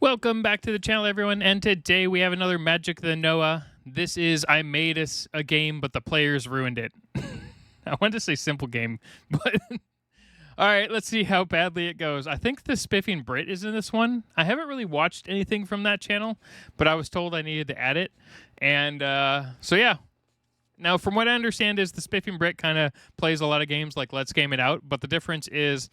Welcome back to the channel, everyone, and today we have another Magic the Noah. This is I made a game, but the players ruined it. I wanted to say simple game, but all right, let's see how badly it goes. I think the Spiffing Brit is in this one. I haven't really watched anything from that channel, but I was told I needed to add it, and so yeah. Now, from what I understand, is the Spiffing Brit kind of plays a lot of games like Let's Game It Out, but the difference is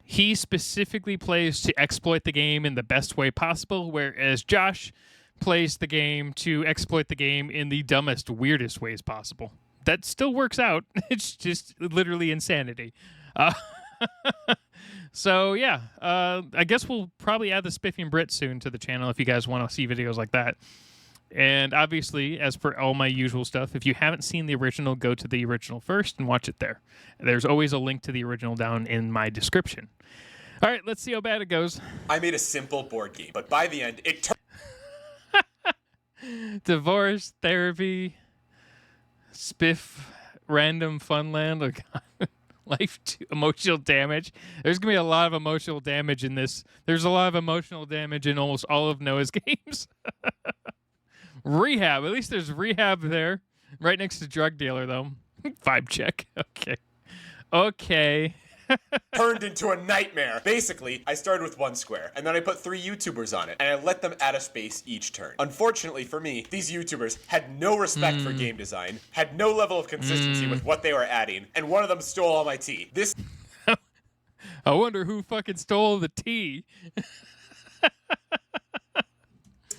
he specifically plays to exploit the game in the best way possible, whereas Josh plays the game to exploit the game in the dumbest, weirdest ways possible. That still works out. It's just literally insanity. So, yeah, I guess we'll probably add the Spiffing Brit soon to the channel if you guys want to see videos like that. And obviously, as per all my usual stuff, if you haven't seen the original, go to the original first and watch it there. There's always a link to the original down in my description. All right, let's see how bad it goes. I made a simple board game, but by the end, it turned... Divorce, therapy, spiff, random funland, oh God. Life to emotional damage. There's going to be a lot of emotional damage in this. There's a lot of emotional damage in almost all of Noah's games. Rehab. At least there's rehab there. Right next to drug dealer, though. Vibe check. Okay. Okay. turned into a nightmare. Basically, I started with 1 square, and then I put 3 YouTubers on it, and I let them add a space each turn. Unfortunately for me, these YouTubers had no respect for game design, had no level of consistency with what they were adding, and one of them stole all my tea. This I wonder who fucking stole the tea.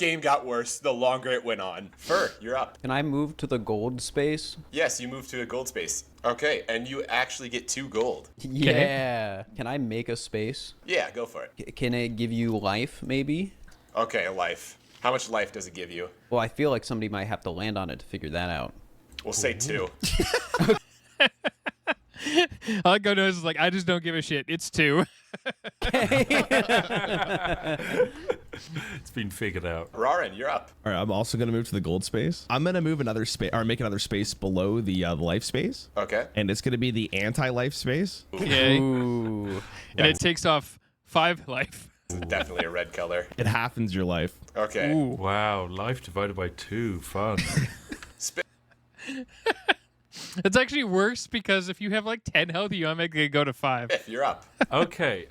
game got worse the longer it went on. Fur, you're up. Can I move to the gold space? Yes, you moved to a gold space. Okay, and you actually get 2 gold. Yeah. Can I make a space? Yeah, go for it. Can it give you life, maybe? Okay, life. How much life does it give you? Well, I feel like somebody might have to land on it to figure that out. We'll say 2. All I go to is like, I just don't give a shit. It's 2. It's been figured out. Rarin, you're up. All right, I'm also going to move to the gold space. I'm going to move another space, or make another space below the life space. Okay. And it's going to be the anti-life space. Okay. Ooh. And it takes off 5 life. This is definitely a red color. It halvens your life. Okay. Ooh. Wow, life divided by 2. Fun. It's actually worse because if you have like 10 health, you automatically go to 5. If you're up. Okay,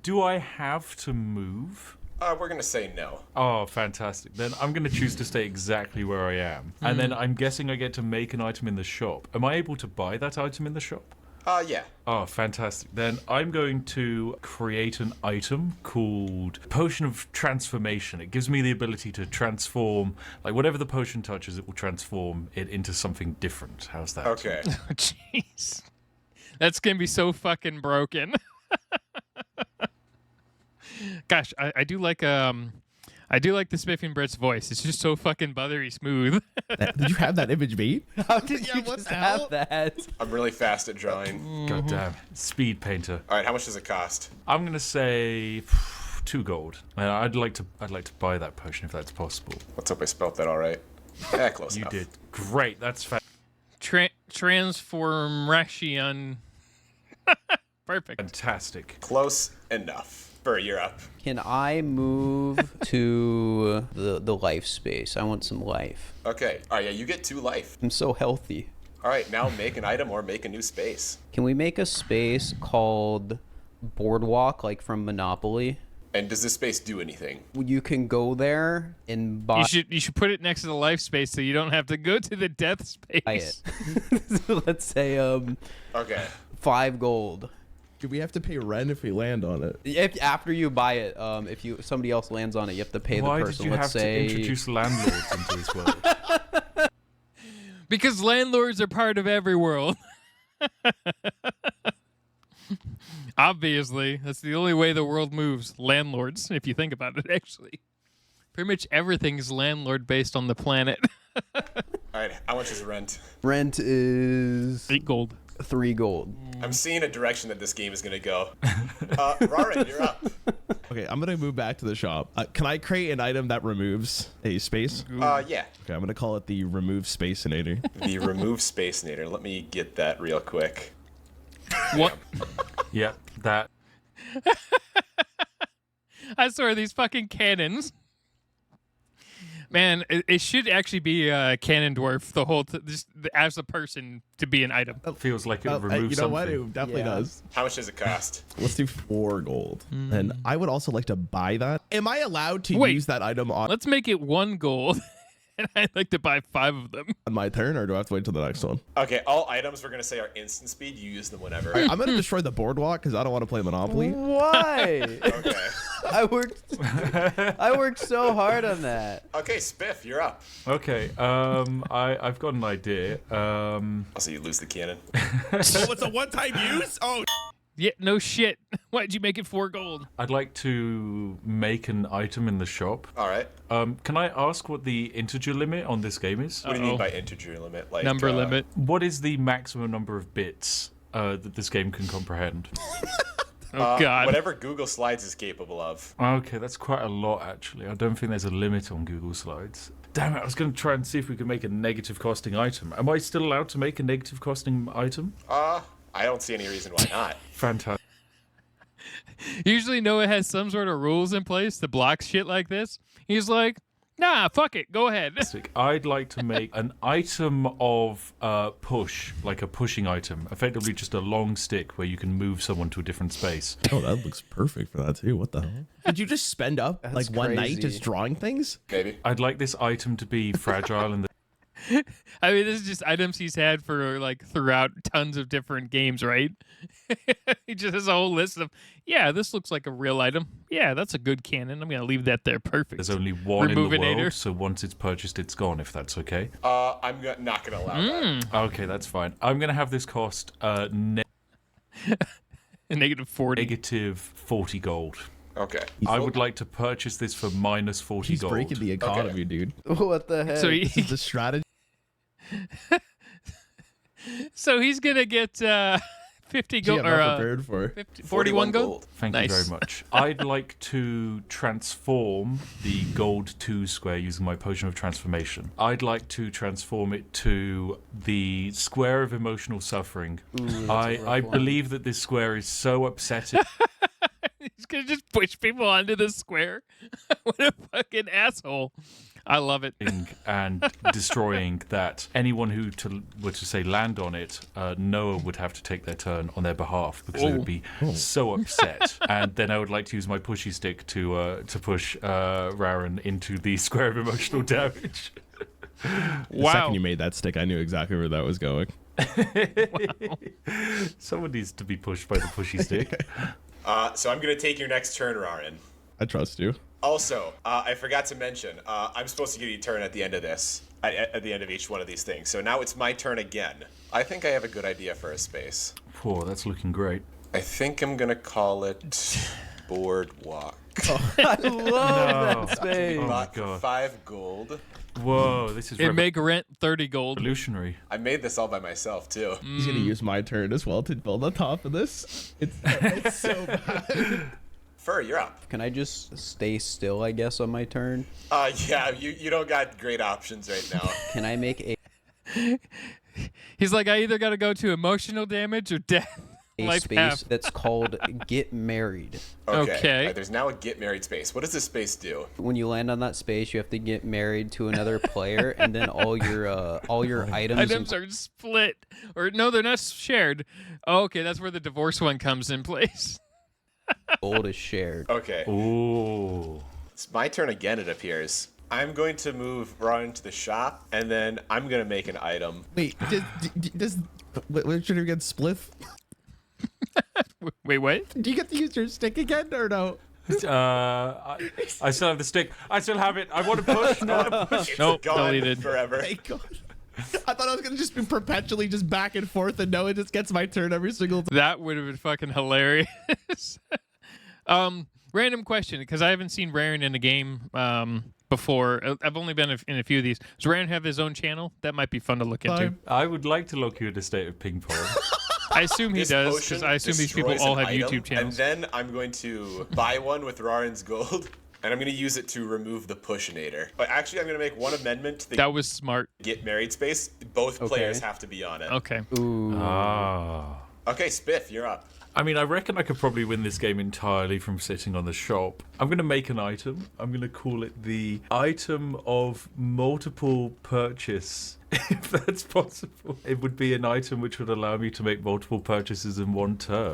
do I have to move? We're gonna say no. Oh, fantastic. Then I'm going to choose to stay exactly where I am. And then I'm guessing I get to make an item in the shop. Am I able to buy that item in the shop? Yeah. Oh, fantastic. Then I'm going to create an item called Potion of Transformation. It gives me the ability to transform, like whatever the potion touches, it will transform it into something different. How's that? Okay. Oh, jeez. That's going to be so fucking broken. Gosh, I do like the Spiffing Brit's voice. It's just so fucking buttery smooth. Did you have that image mate? How did you what just the have hell? that? I'm really fast at drawing. God damn. Speed painter. All right, how much does it cost? I'm gonna say 2 gold. I'd like to buy that potion if that's possible. Let's hope I spelt that all right. Yeah, close You enough. did great. That's Transformation. Perfect. fantastic. Close enough. Fur, you're up. Can I move to the life space? I want some life. Okay. All right, yeah, you get 2 life. I'm so healthy. All right, now make an item or make a new space. Can we make a space called Boardwalk, like from Monopoly? And does this space do anything? You can go there and buy You should put it next to the life space so you don't have to go to the death space. it. So let's say Okay. 5 gold. Do we have to pay rent if we land on it? If after you buy it, if somebody else lands on it, you have to pay the Why person. did you Let's have say to introduce landlords into this world? Because landlords are part of every world. Obviously, that's the only way the world moves. Landlords, if you think about it, actually. Pretty much everything's landlord based on the planet. All right, how much is rent? rent is 8 gold. 3 gold. I'm seeing a direction that this game is going to go. Rarin, you're up. Okay, I'm going to move back to the shop. Can I create an item that removes a space? Yeah. Okay, I'm going to call it the Remove Spacinator. The Remove Spacinator. Let me get that real quick. What? Yep, that. I swear, these fucking cannons. Man, it should actually be a cannon dwarf the whole just as a person to be an item. Feels like it would remove You know what? something. It definitely does. How much does it cost? Let's do 4 gold. And I would also like to buy that. Am I allowed to Wait. use that item on Let's make it 1 gold. And I'd like to buy 5 of them. my turn, or do I have to wait till the next one? Okay, all items we're gonna say are instant speed. You use them whenever. I'm going to destroy the boardwalk because I don't want to play Monopoly. Why? Okay. I worked so hard on that. Okay, Spiff, you're up. Okay, I've got an idea. Also, you lose the cannon. Oh, it's a one-time use? Oh, Yeah, no shit. Why'd you make it 4 gold? I'd like to make an item in the shop. All right. Can I ask what the integer limit on this game is? What do you mean by integer limit? Like Number limit. What is the maximum number of bits that this game can comprehend? Oh, God. Whatever Google Slides is capable of. Okay, that's quite a lot, actually. I don't think there's a limit on Google Slides. Damn it, I was going to try and see if we could make a negative costing item. Am I still allowed to make a negative costing item? I don't see any reason why not. Fantastic. Usually Noah has some sort of rules in place to block shit like this. He's like, nah, fuck it. Go ahead. I'd like to make an item of push, like a pushing item. Effectively just a long stick where you can move someone to a different space. oh, that looks perfect for that too. What the hell? Did you just spend up That's like one night crazy. just drawing things? Maybe. I'd like this item to be fragile and I mean, this is just items he's had for like throughout tons of different games, right? He just has a whole list of, yeah, this looks like a real item. Yeah, that's a good cannon. I'm going to leave that there. Perfect. there's only one in the Removinator. world, so once it's purchased, it's gone, if that's okay. I'm not gonna allow that. Okay, that's fine. I'm going to have this cost A negative 40. negative 40 gold. Okay. I would like to purchase this for minus 40 He's gold. breaking the economy, Okay. dude. What the heck? So, This is the strategy. he's going to get 50 I'm gold. not Or, prepared for. 50, 41 gold? Thank you Nice. very much. I'd like to transform the gold 2 square using my potion of transformation. I'd like to transform it to the square of emotional suffering. I believe that this square is so upsetting. He's going to just push people onto the square. What a fucking asshole. I love it. and destroying that anyone who were to say land on it, Noah would have to take their turn on their behalf because they would be so upset. And then I would like to use my pushy stick to push Raren into the square of emotional damage. The Wow. second you made that stick, I knew exactly where that was going. Someone needs to be pushed by the pushy stick. So I'm gonna take your next turn, Rarin. I trust you. Also, I forgot to mention, I'm supposed to get a turn at the end of this, at the end of each one of these things. So now it's my turn again. I think I have a good idea for a space. Poor, that's looking great. I think I'm gonna call it Boardwalk. I love that space. Oh my Bought for god. 5 gold. Whoa, this is It make rent 30 gold. revolutionary. I made this all by myself too. He's gonna use my turn as well to build on top of this. It's so bad. Fur, you're up. Can I just stay still, I guess, on my turn? Yeah, you don't got great options right now. Can I make a He's like, I either got to go to emotional damage or death. Life space half. that's called Get Married? Okay. Alright, there's now a get married space. What does this space do? When you land on that space, you have to get married to another player, and then all your items. Items are split. Or no, they're not shared. Oh, okay, that's where the divorce one comes in place. gold is shared. Okay. Ooh. It's my turn again, it appears. I'm going to move Ron to the shop, and then I'm going to make an item. Wait, what should we get spliff? Wait, what? Do you get to use your stick again or no? I still have the stick. I still have it. I want to push. I want to push. It's Nope, gone deleted. forever. Thank God. I thought I was gonna just be perpetually just back and forth, and no, it just gets my turn every single time. That would have been fucking hilarious. Random question, because I haven't seen Raren in a game before. I've only been in a few of these. Does Raren have his own channel? That might be fun to look into. I would like to lock you in a state of ping pong. I assume he This does, potion because I assume these people destroys all an have item, YouTube channels. And then I'm going to buy one with Rarin's gold, and I'm going to use it to remove the pushinator. But actually, I'm going to make one amendment to the That was smart. get married space. Both players have to be on it. Okay. Ooh. Ah. Okay, Spiff, you're up. I mean, I reckon I could probably win this game entirely from sitting on the shop. I'm going to make an item. I'm going to call it the item of multiple purchase. If that's possible. It would be an item which would allow me to make multiple purchases in one turn.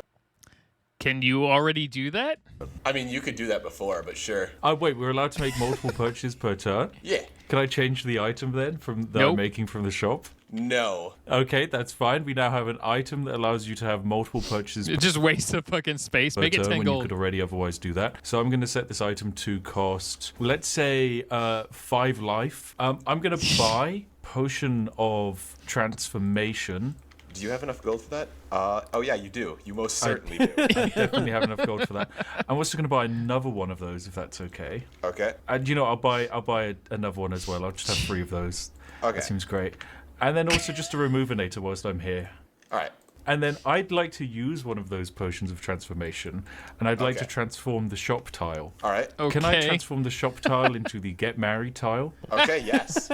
Can you already do that? I mean, you could do that before, but sure. Oh, wait, we're allowed to make multiple purchases per turn? Yeah. Can I change the item then that Nope. I'm making from the shop? No. Okay, that's fine. We now have an item that allows you to have multiple purchases It just wastes the fucking space. per Make it turn 10 when you gold. could already otherwise do that. So I'm going to set this item to cost, let's say, 5 life. I'm going to buy Potion of Transformation. Do you have enough gold for that? Oh yeah, you do. You most certainly do. I definitely have enough gold for that. I'm also going to buy another one of those, if that's okay. Okay. And you know, I'll buy another one as well. I'll just have 3 of those. Okay. That seems great. And then also just a removinator whilst I'm here. All right. And then I'd like to use one of those potions of transformation, and I'd like Okay. to transform the shop tile. All right. Okay. Can I transform the shop tile into the get married tile? Okay. Yes.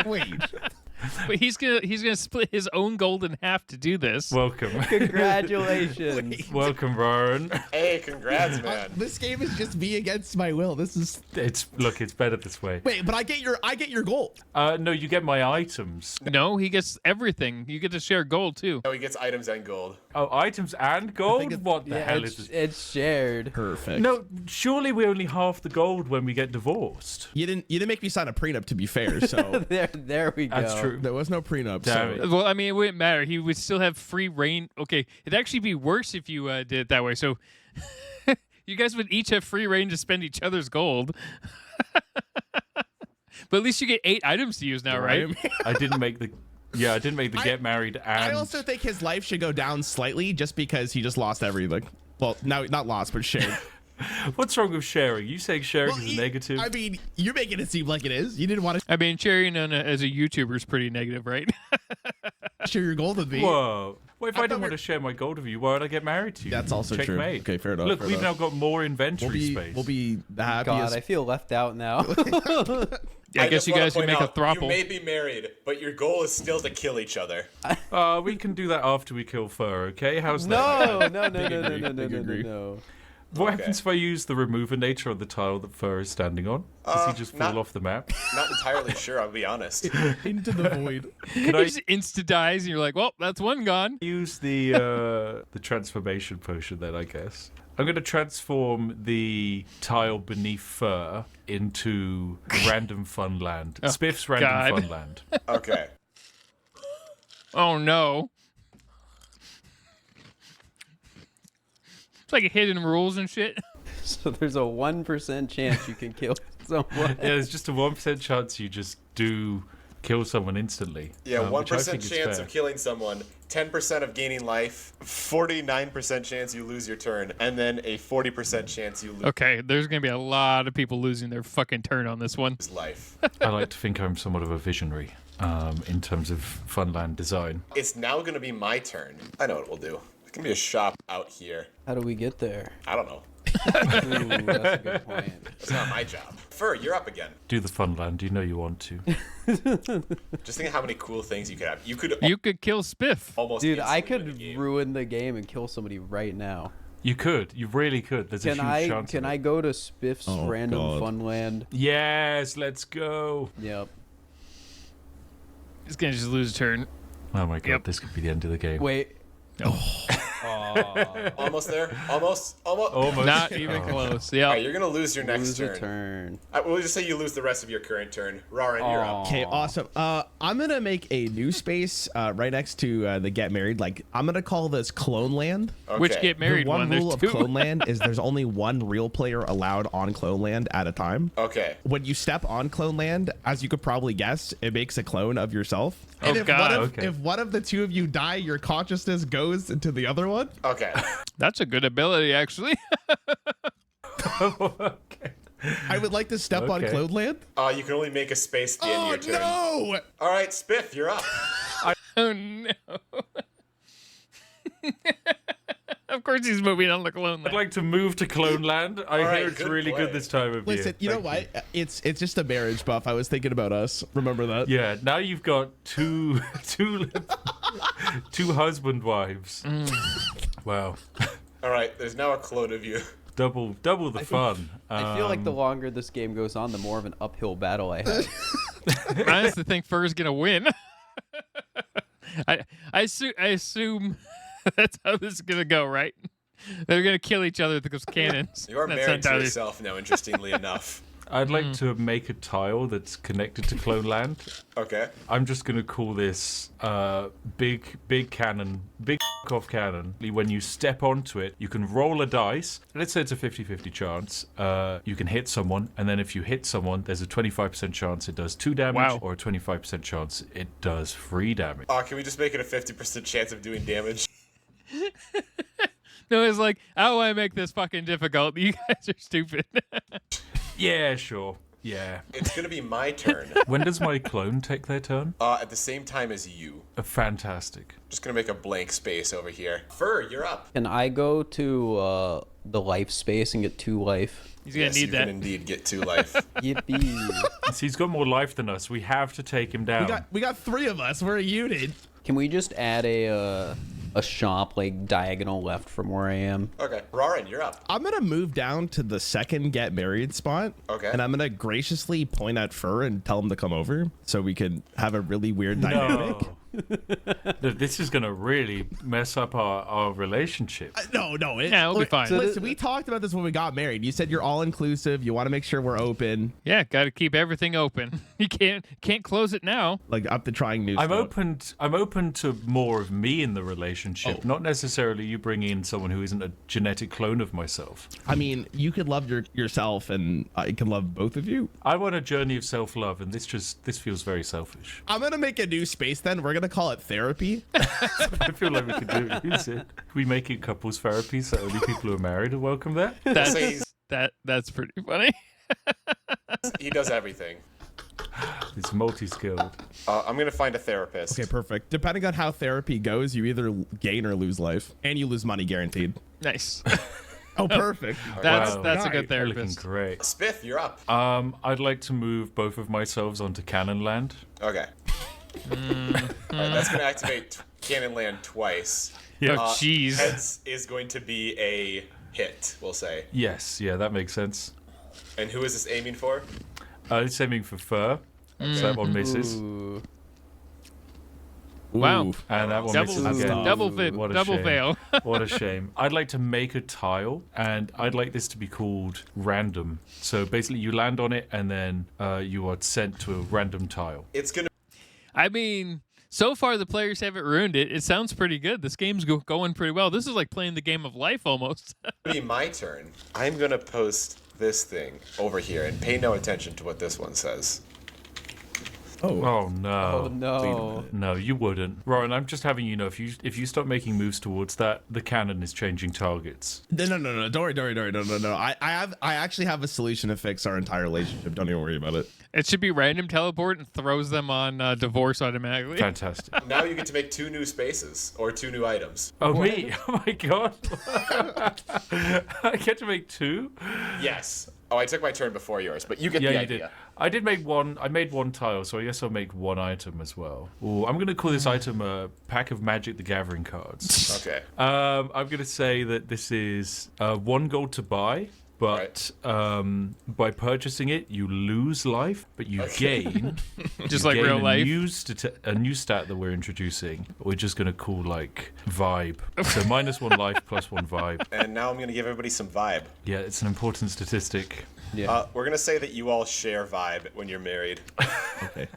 Wait. But he's gonna split his own gold in half to do this. Welcome. Congratulations. Welcome, Rowan. Hey, congrats, man. This game is just me against my will. This is It's better this way. wait, but I get your gold. No, you get my items. No, he gets everything. You get to share gold too. No, he gets items and gold. Oh, items and gold? What the Yeah, hell is this? it's shared. Perfect. No, surely we only half the gold when we get divorced. you didn't make me sign a prenup, to be fair. So There we go. That's true. there was no prenup. Damn So it. Well, I mean, it wouldn't matter. He would still have free reign. Okay, it'd actually be worse if you did it that way. So you guys would each have free reign to spend each other's gold. But at least you get 8 items to use now, right? I didn't make the get married and I also think his life should go down slightly, just because he just lost everything. Well, no, not lost, but shared. What's wrong with sharing? You saying sharing is a negative? I mean, you're making it seem like it is. You didn't want to I mean, sharing as a YouTuber is pretty negative, right? share your gold with me. Whoa. Well, if I, thought didn't want to share my gold with you, why would I get married to you? That's also true. Checkmate. Okay, fair enough. Look, fair we've enough. now got more inventory space. We'll be the happiest. God, I feel left out now. Yeah, I guess just you wanna guys can point make a out, throuple. You may be married, but your goal is still to kill each other. We can do that after we kill Fur, okay? How's no, that? no, no, no, no, agree, no, no, big no, no, agree. no. What Okay. happens if I use the removinator on the tile that Fur is standing on? Does he just fall not- off the map? Not entirely sure, I'll be honest. Into the void. Can He I just insta dies, and you're like, well, that's one gone. use the transformation potion then, I guess? I'm going to transform the tile beneath Fur into Random Funland. Spiff's Random God. Funland. Okay. Oh no. It's like hidden rules and shit. So there's a 1% chance you can kill someone. Yeah, there's just a 1% chance you just do kill someone instantly. Yeah, which I 1% think is chance fair. of killing someone, 10% of gaining life, 49% chance you lose your turn, and then a 40% chance you lose Okay, there's gonna be a lot of people losing their fucking turn on this one. life. I like to think I'm somewhat of a visionary in terms of Funland design. It's now going to be my turn. I know what we'll do. It can be a shop out here. How do we get there? I don't know. Ooh, that's a good point. It's not my job. Fur, you're up again. Do the Funland, you know you want to. Just think of how many cool things you could have. You could You could kill Spiff. almost Dude, I instantly win could the game. ruin the game and kill somebody right now. You could. You really could. There's a Can huge I chance. can of I it. go to Spiff's Oh, random God. funland? Yes, let's go. Yep. He's gonna just lose a turn. Oh my god, Yep. this could be the end of the game. Wait. Almost there. Almost. Almost. Not even close. Yeah. All right, you're going to lose your next Lose a turn. turn. We'll just say you lose the rest of your current turn. Raren, you're up. Okay, awesome. I'm gonna make a new space right next to the get married. Like, I'm gonna call this Clone Land. Okay. Which get married The one There's rule of two. Clone Land is there's only one real player allowed on Clone Land at a time. Okay. When you step on Clone Land, as you could probably guess, it makes a clone of yourself. Oh, And God. Okay. if one of the two of you die, your consciousness goes into the other one. Okay. That's a good ability, actually. Okay. I would like to step on Okay. Clone Land. You can only make a space at the end Oh of your turn. no! All right, Spiff, you're up. Oh no. Of course he's moving on the clone I'd land. like to move to Clone Land. I right, hear it's good really play. good this time of year. Listen, you know Thank what? It's just a marriage buff. I was thinking about us. Remember that? Yeah, now you've got two husband wives. Wow. All right, there's now a clone of you. Double the fun. I feel like the longer this game goes on, the more of an uphill battle I have. I honestly think Fur's gonna win. I assume that's how this is gonna go, right? They're gonna kill each other with those cannons. You are That's married to entirely- yourself now, interestingly enough. I'd like to make a tile that's connected to Clone Land. Okay. I'm just going to call this big cannon, big off cannon. When you step onto it, you can roll a dice. Let's say it's a 50-50 chance. You can hit someone, and then if you hit someone, there's a 25% chance it does 2 damage, Wow. or a 25% chance it does 3 damage. Can we just make it a 50% chance of doing damage? No, it's like, how do I make this fucking difficult? You guys are stupid. Yeah, sure. Yeah. It's gonna be my turn. When does my clone take their turn? At the same time as you. Fantastic. Just gonna make a blank space over here. Fur, you're up. Can I go to the life space and get 2 life? He's gonna Yes, need you that. can indeed get 2 life. Yippee. He's got more life than us. We have to take him down. We got 3 of us. We're a unit. Can we just add a shop like diagonal left from where I am? Okay, Rarin, you're up. I'm gonna move down to the second get married spot. Okay. And I'm gonna graciously point at Fur and tell him to come over so we can have a really weird dynamic. No. This is going to really mess up our relationship. No. Yeah, we'll be fine. Listen, we talked about this when we got married. You said you're all inclusive. You want to make sure we're open. Yeah, got to keep everything open. You can't close it now. Like up to trying new I'm stuff. open to more of me in the relationship, not necessarily you bringing in someone who isn't a genetic clone of myself. I mean, you could love yourself, and I can love both of you. I want a journey of self-love, and this feels very selfish. I'm gonna make a new space. Then we're gonna call it therapy. I feel like we could use it. We make it couples therapy, so only people who are married are welcome there. That's So he's, that's pretty funny. he does everything. It's multi-skilled. I'm gonna find a therapist. Okay, perfect. Depending on how therapy goes, you either gain or lose life, and you lose money guaranteed. Nice. Oh, perfect. That's Wow. a good They're looking therapist. great. Spiff, you're up. I'd like to move both of myself onto Cannon Land. Okay. Alright, that's gonna activate Cannon Land twice. Oh, jeez. Heads is going to be a hit, we'll say. Yes, yeah, that makes sense. And who is this aiming for? It's aiming for fur, so that one misses. Ooh. Wow. Ooh. And that one Double, misses again. double, What a double shame. fail. What a shame. I'd like to make a tile, and I'd like this to be called random. So basically, you land on it, and then you are sent to a random tile. It's gonna I mean, so far the players haven't ruined it. It sounds pretty good. This game's going pretty well. This is like playing the game of life almost. be my turn. I'm gonna post this thing over here and pay no attention to what this one says. Oh no. Oh no. No, you wouldn't. Ryan, I'm just having you know, if you start making moves towards that, the cannon is changing targets. No. Don't worry. No. I actually have a solution to fix our entire relationship. Don't even worry about it. It should be random teleport and throws them on divorce automatically. Fantastic. Now you get to make 2 new spaces or 2 new items. Oh, me? Oh my god. I get to make 2? Yes. Oh, I took my turn before yours, but you get Yeah, the you idea. did. I did make one. I made 1 tile, so I guess I'll make 1 item as well. Ooh, I'm going to call this item a pack of Magic the Gathering cards. Okay. I'm going to say that this is 1 gold to buy, but by purchasing it, you lose life, but you gain. Just you like gain real life. A new stat that we're introducing. We're just going to call like vibe. So -1 life plus 1 vibe. And now I'm gonna give everybody some vibe. Yeah, it's an important statistic. Yeah. We're gonna say that you all share vibe when you're married. Okay.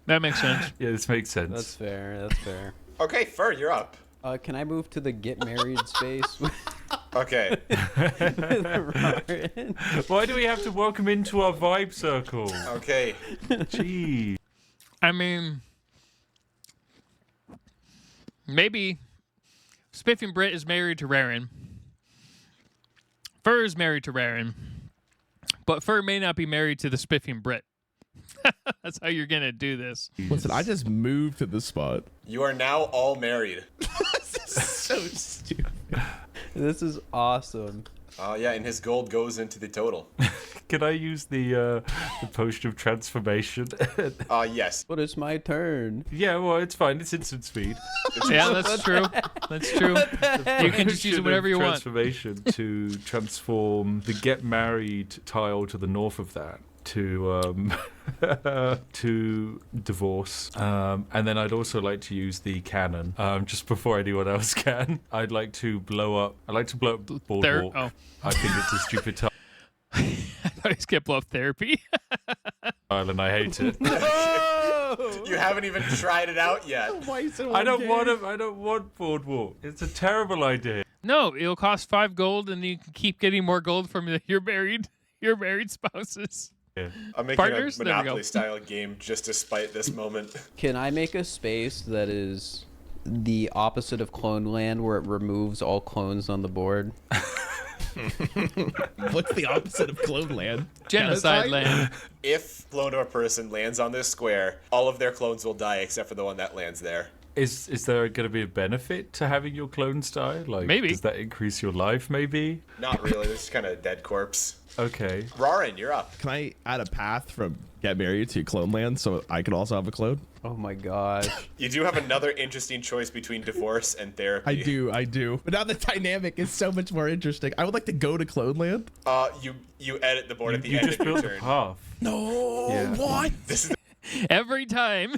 That makes sense. Yeah, this makes sense. That's fair. Okay, Fur, you're up. Can I move to the get married space with Okay. Ryan? Why do we have to welcome into our vibe circle? Okay. Gee. I mean, maybe Spiffy Britt is married to Raren. Fur is married to Raren. But Fur may not be married to the Spiffy Britt. That's how you're going to do this. Listen, I just moved to this spot. You are now all married. So stupid. This is awesome. Oh yeah, and his gold goes into the total. Can I use the potion of transformation? Yes. But it's my turn. Yeah, well, it's fine. It's instant speed. Yeah, that's true. That's true. You can just use it Potion whenever of you want. transformation to transform the get married tile to the north of that to to divorce, and then I'd also like to use the cannon just before anyone else can. I'd like to blow up Boardwalk. Oh. I think it's a stupid tile I thought he was gonna blow up therapy. and I hate it. You haven't even tried it out yet. I don't want Boardwalk. It's a terrible idea. No, it'll cost 5 gold, and you can keep getting more gold from your married spouses. Yeah. I'm making Partners? a There we go. Monopoly style game just to spite this moment. Can I make a space that is the opposite of clone land, where it removes all clones on the board? What's the opposite of clone land? Genocide land. If clone or person lands on this square, all of their clones will die except for the one that lands there. Is there going to be a benefit to having your clones die? Like, Maybe. Does that increase your life? Maybe. Not really. This is kind of a dead corpse. Okay. Rarin, you're up. Can I add a path from get married to clone land so I can also have a clone? Oh my gosh. You do have another interesting choice between divorce and therapy. I do. But now the dynamic is so much more interesting. I would like to go to clone land. You edit the board at the You end just of your built a turn. path. No, Yeah. what? This is Every time.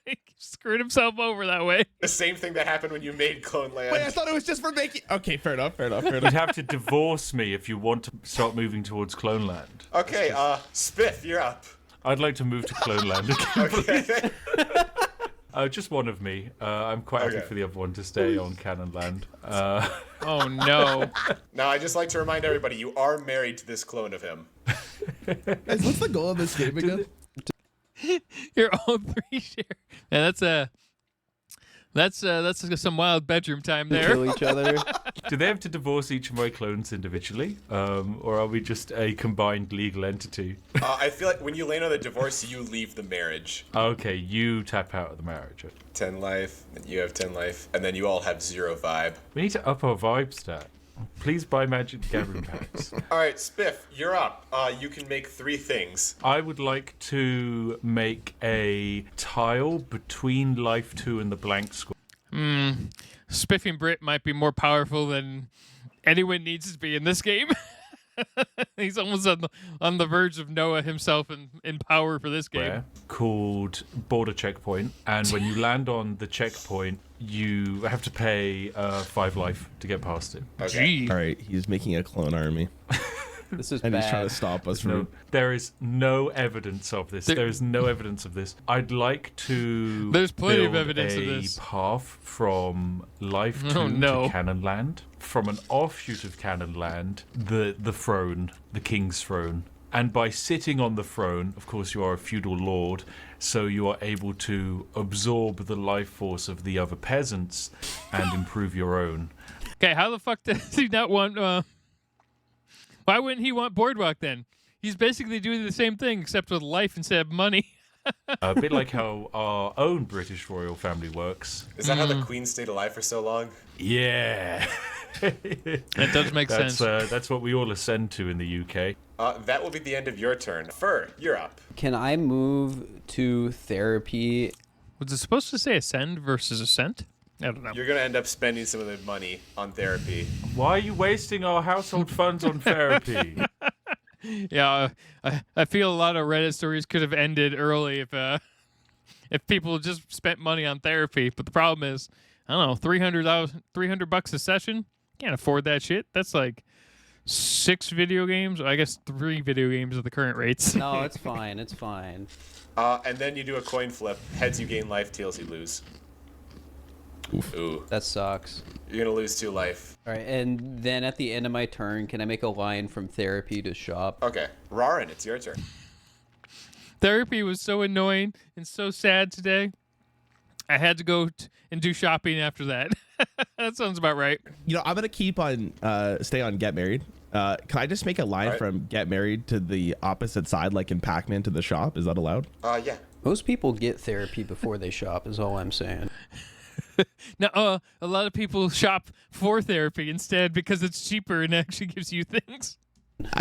He screwed himself over that way. the same thing that happened when you made clone land. Wait, I thought it was just for making. Okay, fair enough. You'd have to divorce me if you want to start moving towards clone land. Okay, Spiff, you're up. I'd like to move to clone land again. Okay. Just one of me. I'm quite happy Okay. for the other one to stay on canon land. Oh no. Now, I just like to remind everybody, you are married to this clone of him. Guys, what's the goal of this game again? You're all 3 share. Yeah, that's some wild bedroom time there. Kill each other. Do they have to divorce each of my clones individually? Or are we just a combined legal entity? I feel like when you land on the divorce, you leave the marriage. Okay, you tap out of the marriage. 10 life, and you have 10 life, and then you all have 0 vibe. We need to up our vibe stat. Please buy Magic the Gathering packs. All right, Spiff, you're up. You can make 3 things. I would like to make a tile between life 2 and the blank square. Spiffing Brit might be more powerful than anyone needs to be in this game. He's almost on the verge of Noah himself in power for this game. Called border checkpoint, and when you land on the checkpoint, you have to pay 5 life to get past it. Okay. Gee. All right, he's making a clone army, This is and he's trying bad. to stop us No, from. there is no evidence of this. There is no evidence of this. I'd like to. There's plenty of build evidence of a this. path from Life 2 Oh, no. to Canon Land. From an offshoot of Canon Land, the throne, the King's throne. And by sitting on the throne, of course, you are a feudal lord, so you are able to absorb the life force of the other peasants and improve your own. Okay, how the fuck does he not want? Why wouldn't he want Boardwalk then? He's basically doing the same thing except with life instead of money. A bit like how our own British royal family works. Is that how the Queen stayed alive for so long? Yeah. That does make sense. That's what we all ascend to in the UK. That will be the end of your turn. Fur, you're up. Can I move to therapy? Was it supposed to say ascend versus ascent? I don't know. You're going to end up spending some of the money on therapy. Why are you wasting our household funds on therapy? Yeah, I feel a lot of Reddit stories could have ended early if people just spent money on therapy. But the problem is, I don't know, $300 a session. Can't afford that shit. That's like 6 video games. I guess 3 video games at the current rates. No, it's fine. It's fine. And then you do a coin flip. Heads you gain life, tails you lose. Ooh. That sucks. You're going to lose 2 life. All right, and then at the end of my turn, can I make a line from therapy to shop? Okay. Rarin, it's your turn. Therapy was so annoying and so sad today. I had to go and do shopping after that. That sounds about right. You know, I'm gonna keep on stay on get married. Can I just make a line Alright. from get married to the opposite side, like in Pac-Man to the shop? Is that allowed? Yeah. Most people get therapy before they shop, is all I'm saying. Now, a lot of people shop for therapy instead because it's cheaper and actually gives you things.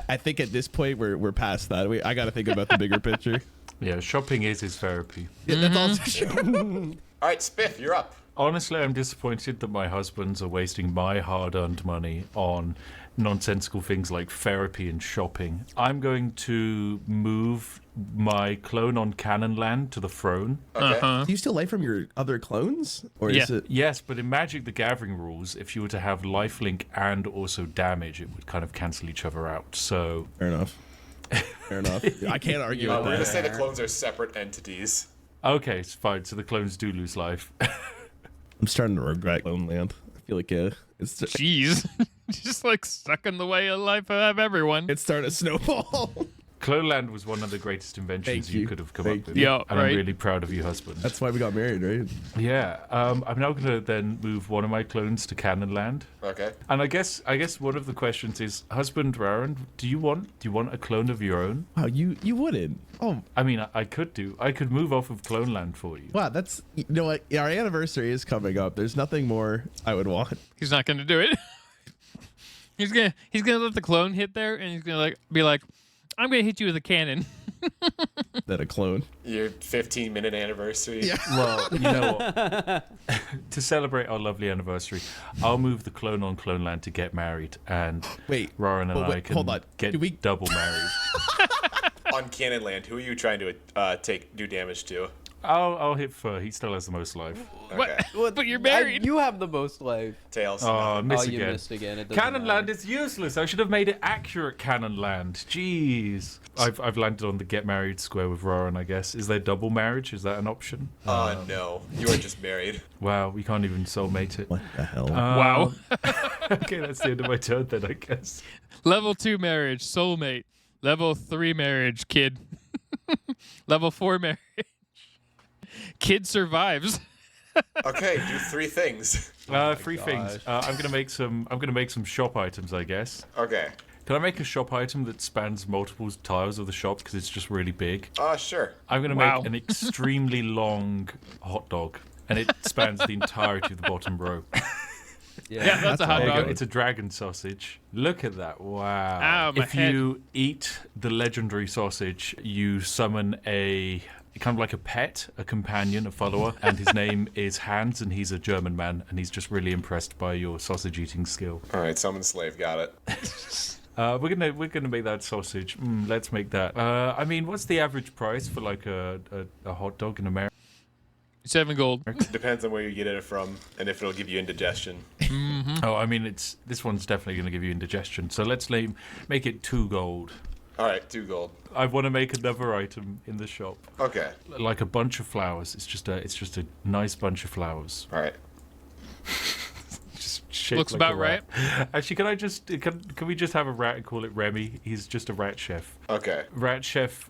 I think at this point we're past that. I got to think about the bigger picture. Yeah, shopping is his therapy. Yeah, that's also true. All right, Spiff, you're up. Honestly, I'm disappointed that my husbands are wasting my hard-earned money on nonsensical things like therapy and shopping. I'm going to move my clone on Cannonland to the throne. Okay. Do you still life from your other clones, or Yeah. is it? Yes, but in Magic the Gathering rules, if you were to have lifelink and also damage, it would kind of cancel each other out. So Fair enough. Fair enough. I can't argue We're with gonna that. say the clones are separate entities. okay, it's fine. So the clones do lose life. I'm starting to regret Clone Land. I feel like it's Jeez. Just like stuck in the way of life of everyone. it's starting to snowball. Cloneland was one of the greatest inventions Thank you you. could have come Thank up with. you. Yeah, and right. I'm really proud of you, husband. That's why we got married, right? Yeah. I'm now going to then move one of my clones to Cannonland. Okay. And I guess one of the questions is, husband Raren, do you want a clone of your own? Wow, you wouldn't. Oh, I mean, I could move off of Cloneland for you. wow, that's you know what? Our anniversary is coming up. There's nothing more I would want. He's not going to do it. he's gonna let the clone hit there, and he's gonna be like, I'm gonna hit you with a cannon. Than a clone. Your 15-minute anniversary. Yeah. Well, you know what? To celebrate our lovely anniversary, I'll move the clone on Cloneland to get married, and Wait, Raren and but I wait, can hold on. get Do we- double married. On Cannonland, who are you trying to do damage to? I'll hit Fur. He still has the most life. Okay. What? But you're married. You have the most life. Tails. Oh, miss Oh, you again. missed again. It doesn't Cannonland matter. is useless. I should have made it accurate Cannonland. Jeez. I've landed on the get married square with Roran, I guess. Is there double marriage? Is that an option? No. You are just married. Wow, we can't even soulmate it. What the hell? Wow. Okay, that's the end of my turn then, I guess. Level 2 marriage, soulmate. Level 3 marriage, kid. Level 4 marriage. Kid survives. Okay, do 3 things. Three things. I'm gonna make some shop items, I guess. Okay. Can I make a shop item that spans multiple tiles of the shop because it's just really big? Sure. I'm gonna Wow. make an extremely long hot dog, and it spans the entirety of the bottom row. Yeah, that's a hot There you go. dog. It's a dragon sausage. Look at that. Wow. Ow, my if head. you eat the legendary sausage, you summon a kind of like a pet, a companion, a follower, and his name is Hans, and he's a German man, and he's just really impressed by your sausage eating skill. All right, summon slave. Got it. We're gonna make that sausage. Let's make that. I mean, what's the average price for like a hot dog in America? 7 gold. Depends on where you get it from and if it'll give you indigestion. Oh, I mean, this one's definitely gonna give you indigestion. So let's make it 2 gold. All right, 2 gold. I want to make another item in the shop, Okay. like a bunch of flowers. It's just a nice bunch of flowers. All right. Just shaped Looks like about a rat. Actually, can we just have a rat and call it Remy? He's just a rat chef. Okay. Rat chef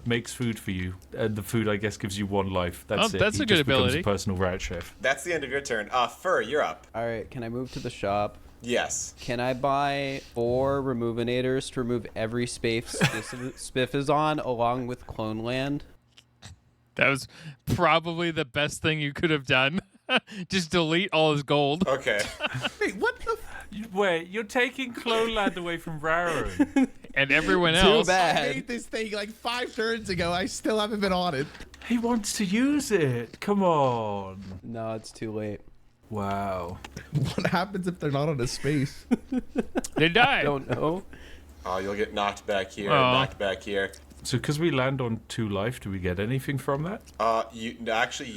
makes food for you, and the food, I guess, gives you 1 life. That's Oh, it. that's He a good just becomes ability. a personal rat chef. That's the end of your turn. Fur, you're up. All right, can I move to the shop? Yes. Can I buy 4 removinators to remove every space Spiff is on, along with Clone Land? That was probably the best thing you could have done. Just delete all his gold. Okay. Wait, what the? Wait, you're taking Cloneland away from Raren. And everyone Too else. I bad. made this thing like 5 turns ago. I still haven't been on it. He wants to use it. Come on. No, it's too late. Wow. What happens if they're not on a space? They die. Don't know. You'll get knocked back here, Aw. knocked back here. So, because we land on 2 life, do we get anything from that? You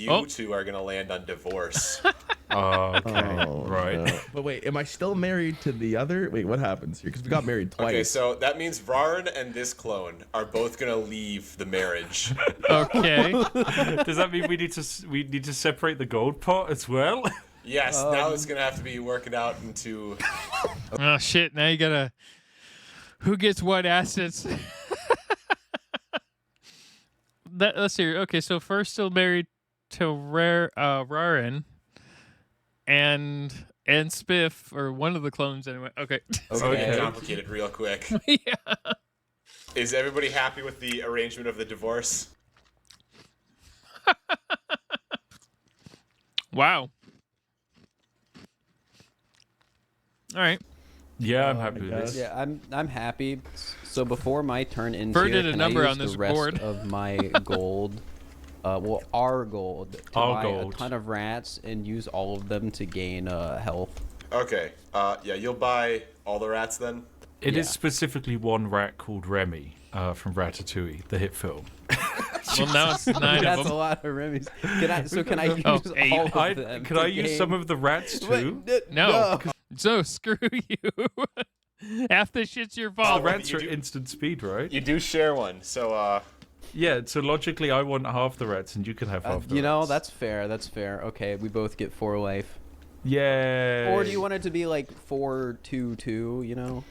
Oh. two are gonna land on divorce. Okay, right. no. But wait, am I still married to the other? Wait, what happens here? Because we got married twice. Okay, so that means Rarn and this clone are both gonna leave the marriage. Okay. Does that mean we need to separate the gold pot as well? Yes, now it's gonna have to be working out into. Oh, shit. Now you gotta. Who gets what assets? Let's see. Okay, so first still married to Raren and Spiff, or one of the clones anyway. Okay. It's gonna get Okay. complicated real quick. Yeah. Is everybody happy with the arrangement of the divorce? Wow. All right. Yeah, I'm happy with this. Yeah, I'm happy. So before my turn ends Bird here, did a can number I use on this the rest board. of my gold? Well, our gold to buy a ton of rats and use all of them to gain health. Okay. Yeah, you'll buy all the rats then? It is specifically one rat called Remy from Ratatouille, the hit film. Well, now it's 9 of That's a them. lot of Remy's. Can I use Oh, all 8. of them? Can I use some of the rats too? No. So screw you. Half this shit's your The fault. rats you are do- instant speed, right? You do share one, so Yeah, so logically I want half the rats and you can have half the You know, rats. that's fair. That's fair. Okay, we both get 4 life. Yeah. Or do you want it to be like 4-2-2? You know?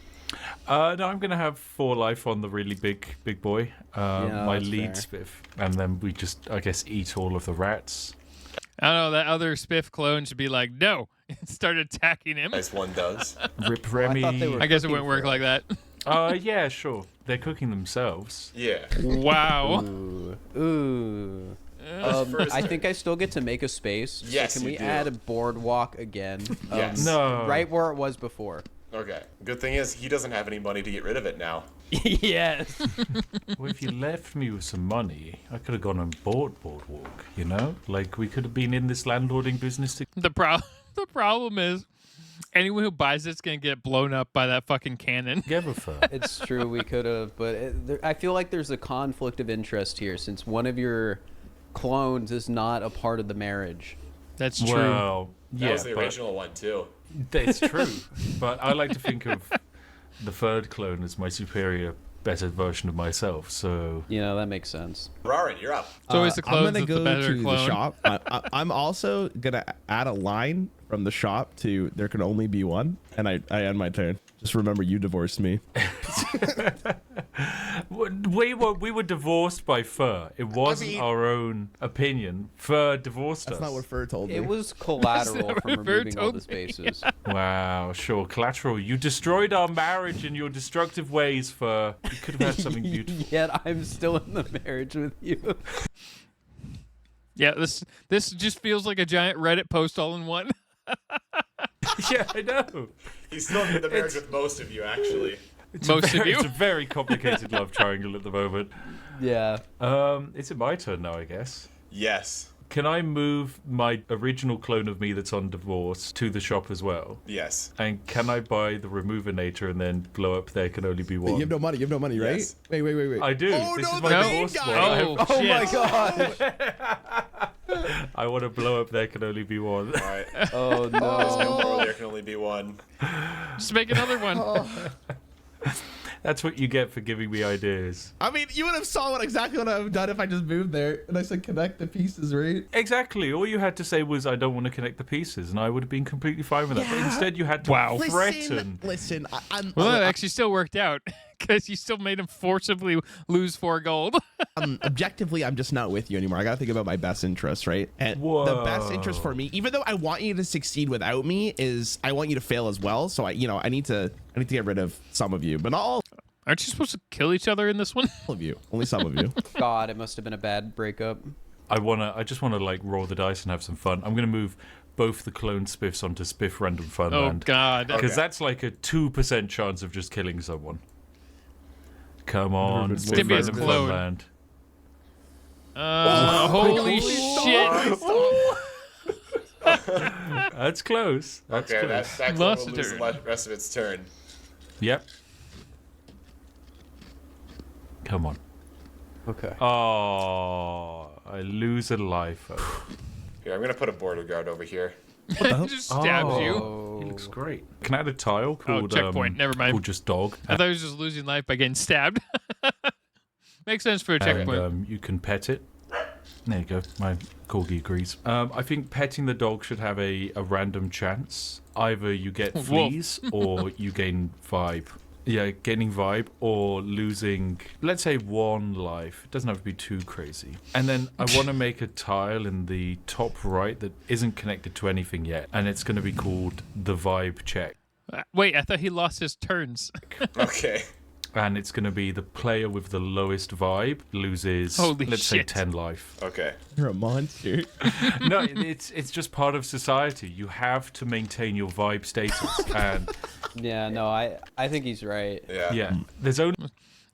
No, I'm gonna have 4 life on the really big boy, my that's lead fair. spiff, and then we just, I guess, eat all of the rats. I don't know. That other Spiff clone should be like, no. Start attacking him. as one does. Rip I thought they Remy. were- I guess it cooking wouldn't work for like that. Yeah, sure. They're cooking themselves. Yeah. Wow. Ooh. First I turn. think I still get to make a space. Yes, so can you we do. add a boardwalk again? Yes. No. Right where it was before. Okay. Good thing is he doesn't have any money to get rid of it now. Yes. Well, if you left me with some money, I could have gone and bought Boardwalk, you know? Like, we could have been in this landlording business together. The problem is anyone who buys it's going to get blown up by that fucking cannon. For. It's true, we could have, but I feel like there's a conflict of interest here since one of your clones is not a part of the marriage. That's true. Well, That yeah, was the but original one too. that's true. But I like to think of the third clone as my superior, better version of myself, so... You know, that makes sense. Rarin, you're up. It's always the I'm clones gonna with go the better to clone. the shop. I'm also gonna add a line from the shop to there can only be one, and I end my turn. Just remember, you divorced me. We were divorced by Fur. It wasn't mean- our own opinion. Fur divorced That's us. not what Fur told me. It was collateral That's from what Bird removing all told the me. spaces. Wow, sure. Collateral. You destroyed our marriage in your destructive ways, Fur. You could have had something beautiful. Yet I'm still in the marriage with you. Yeah, this just feels like a giant Reddit post all in one. Yeah, I know. He's still in the marriage with most of you, actually. Most of you. It's a very complicated love triangle at the moment. Yeah. Is it my turn now, I guess? Yes. Can I move my original clone of me that's on divorce to the shop as well? Yes. And can I buy the Removinator and then blow up There Can Only Be One? You have no money. You have no money, right? Yes. Wait. I do. Oh, This no, is my the divorce main one. guy. I have- Oh, Oh my shit. god. I want to blow up There Can Only Be One. All right. Oh There's no no. more. There can only be one. Just make another one. That's what you get for giving me ideas. I mean, you would have saw exactly what I would have done if I just moved there and I said connect the pieces, right? Exactly. All you had to say was, I don't want to connect the pieces, and I would have been completely fine with that. But instead, you had to Wow. threaten. Listen. Well, that actually still worked out because you still made him forcibly lose 4 gold. Objectively, I'm just not with you anymore. I gotta think about my best interest, right? And the best interest for me, even though I want you to succeed without me, is I want you to fail as well. So I need to get rid of some of you, but not all Aren't you supposed to kill each other in this one? of you. Only some of you. God, it must have been a bad breakup. I just wanna like roll the dice and have some fun. I'm gonna move both the clone spiffs onto Spiff Random Oh, Funland. God. Because that's like a 2% chance of just killing someone. Come on, been Spiff more Random clone. Funland. Holy shit. That's close. That's Okay, close. that clone Lost will a lose the turn. rest of its turn. Yep. Come on. Okay. Oh, I lose a life. Here, I'm gonna put a border guard over here. Just stabs you. Oh. He looks great. Can I add a tile called checkpoint. Never mind. Called just dog. I thought he was just losing life by getting stabbed. Makes sense for a And checkpoint. you can pet it. There you go. My corgi agrees. I think petting the dog should have a random chance. Either you get Wolf. fleas or you gain vibe. Yeah, gaining vibe or losing, let's say, 1 life. It doesn't have to be too crazy. And then I want to make a tile in the top right that isn't connected to anything yet. And it's going to be called the vibe check. Wait, I thought he lost his turns. Okay. and it's going to be the player with the lowest vibe loses, Holy let's say, shit. 10 life. Okay. You're a monster. No, it's just part of society. You have to maintain your vibe status, and Yeah, no, I think he's right. yeah, there's only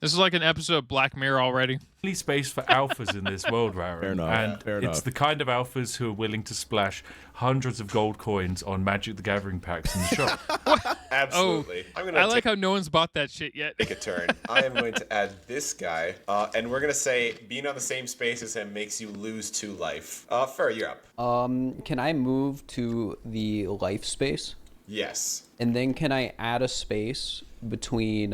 This is like an episode of Black Mirror already. space for alphas in this world, Raren. Fair enough, And fair it's enough. the kind of alphas who are willing to splash hundreds of gold coins on Magic the Gathering packs in the shop. Absolutely. I'm gonna I like how no one's bought that shit yet. take a turn. I am going to add this guy, and we're gonna say being on the same space as him makes you lose 2 life. Fur, you're up. Can I move to the life space? Yes. And then can I add a space between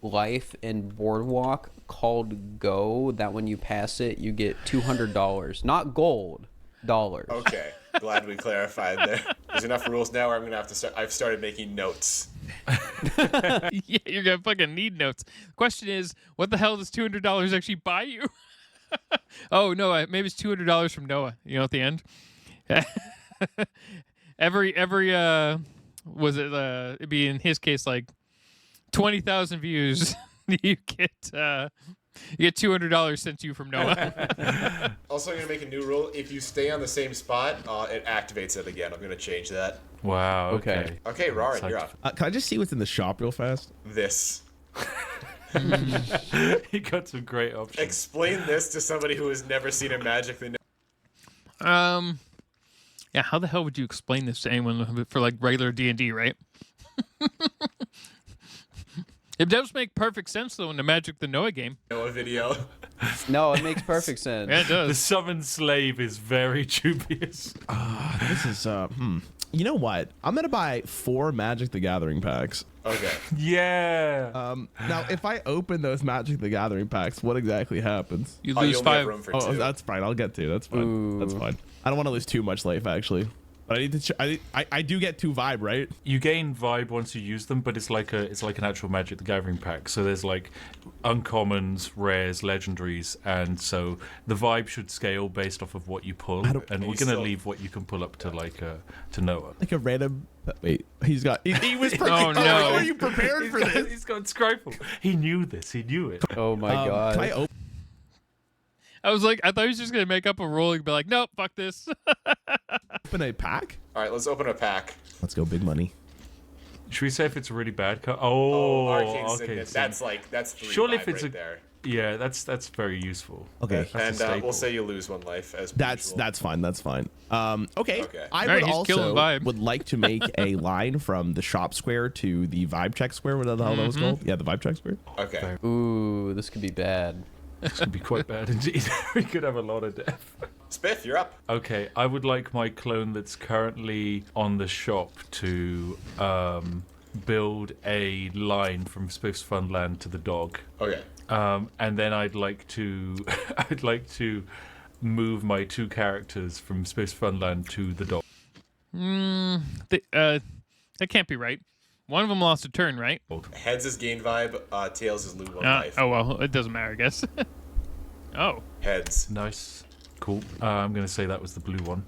life and boardwalk called go, that when you pass it, you get $200. Not gold, dollars. Okay. Glad we clarified there. There's enough rules now where I'm gonna have to start. I've started making notes. Yeah, you're gonna fucking need notes. Question is, what the hell does $200 actually buy you? Oh no, maybe it's $200 from Noah. You know, at the end. every was it it'd be in his case like 20,000 views. you get $200 sent to you from Noah. Also, I'm gonna make a new rule. If you stay on the same spot, it activates it again. I'm gonna change that. Wow. Okay. Okay, Rarin, you're up. Can I just see what's in the shop real fast? This. He got some great options. Explain this to somebody who has never seen a Magic the Yeah, how the hell would you explain this to anyone for like regular D&D, right? It does make perfect sense though in the Magic the Noah game. Noah video. No, it makes perfect sense. Yeah, it The does. summoned slave is very dubious. This is You know what? I'm gonna buy 4 Magic the Gathering packs. Okay. Yeah. Now, if I open those Magic the Gathering packs, what exactly happens? You Oh, lose you only have 5. room for Oh, 2. that's fine. I'll get 2. That's fine. That's Ooh. fine. I don't want to lose too much life, actually. But I need to. I do get 2 vibe, right? You gain vibe once you use them, but it's like an actual Magic the Gathering pack. So there's like uncommons, rares, legendaries, and so the vibe should scale based off of what you pull. And we're gonna still- leave what you can pull up to to Noah. Like a random. Wait, he's got. He was. Oh, no. Were you prepared for this? He's got Scryfall. He knew this. He knew it. Oh my god. Can I open? I thought he was just gonna make up a rule and be like, nope, fuck this. Open a pack? All right, let's open a pack. Let's go, big money. Should we say if it's a really bad card? Arcane okay. Signet. so- That's 3 Surely vibe if it's right a- there. yeah, that's very useful. Okay. That's a And staple. we'll say you lose 1 life as That's usual. that's fine. That's fine. Okay. Okay. I Alright, would he's killing also vibe. would like to make a line from the shop square to the vibe check square. Whatever the hell that was called. Yeah, the vibe check square. Okay. Ooh, this could be bad. This could be quite bad indeed. We could have a lot of death. Spiff, you're up. Okay, I would like my clone that's currently on the shop to build a line from Spiff's Funland to the dog. Okay. And then I'd like to move my 2 characters from Spiff's Funland to the dog. That can't be right. One of them lost a turn, right? Heads is gain vibe. Tails is lose 1 life. Oh well, it doesn't matter, I guess. Oh, Heads. Nice. Cool. I'm going to say that was the blue one.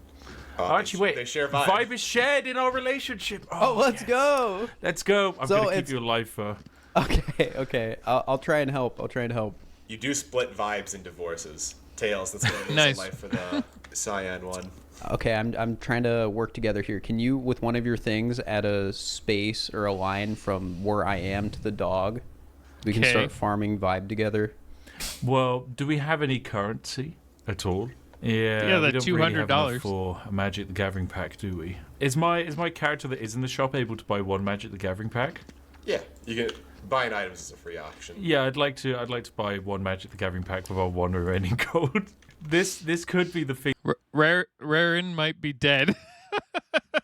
Actually, wait. They share vibe. is shared in our relationship. Oh, let's go. Let's go. I'm So going to keep it's- you alive for... Okay. I'll try and help. You do split vibes in divorces. Tails, that's going to lose Nice. 1 life for the cyan one. Okay, I'm trying to work together here. Can you, with one of your things, add a space or a line from where I am to the dog? We can Okay. start farming vibe together. Well, do we have any currency at all? Yeah, Yeah, we that don't really have enough $200. for a Magic the Gathering pack, do we? Is my character that is in the shop able to buy 1 Magic the Gathering pack? Yeah, you can buying items is a free auction. Yeah, I'd like to buy 1 Magic the Gathering pack with our 1 remaining gold. This could be the thing Rarin might be dead.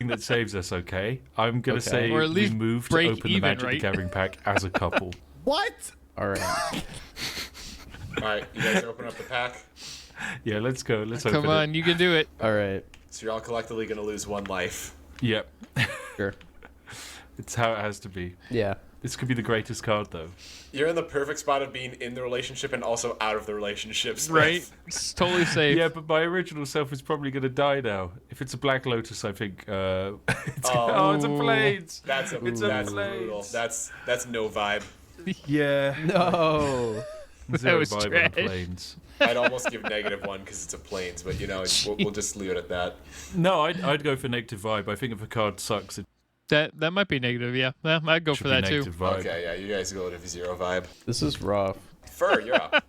that saves us. Okay, I'm gonna Okay. say Or at least we move to break open the even, Magic right? the Gathering pack as a couple. What? All right. All right, you guys open up the pack. Yeah, let's go. Let's open Come on, you can do it. All right. So you're all collectively going to lose 1 life. it. Yep, Sure. it's how it has to be. Yeah. This could be the greatest card, though. You're in the perfect spot of being in the relationship and also out of the relationship. Smith. Right? It's totally safe. Yeah, but my original self is probably going to die now. If it's a Black Lotus, I think it's Oh. it's a Blades. That's a It's a that's Blades. brutal. That's no vibe. Yeah. No. Zero was vibe on trash. the planes. I'd almost give -1 because it's a planes, but you know, we'll just leave it at that. No, I'd go for negative vibe. I think if a card sucks, it That might be negative. Yeah, I'd go should for be that too. negative vibe. Okay, yeah, you guys go to 0 vibe. This is rough. Fur, you're up.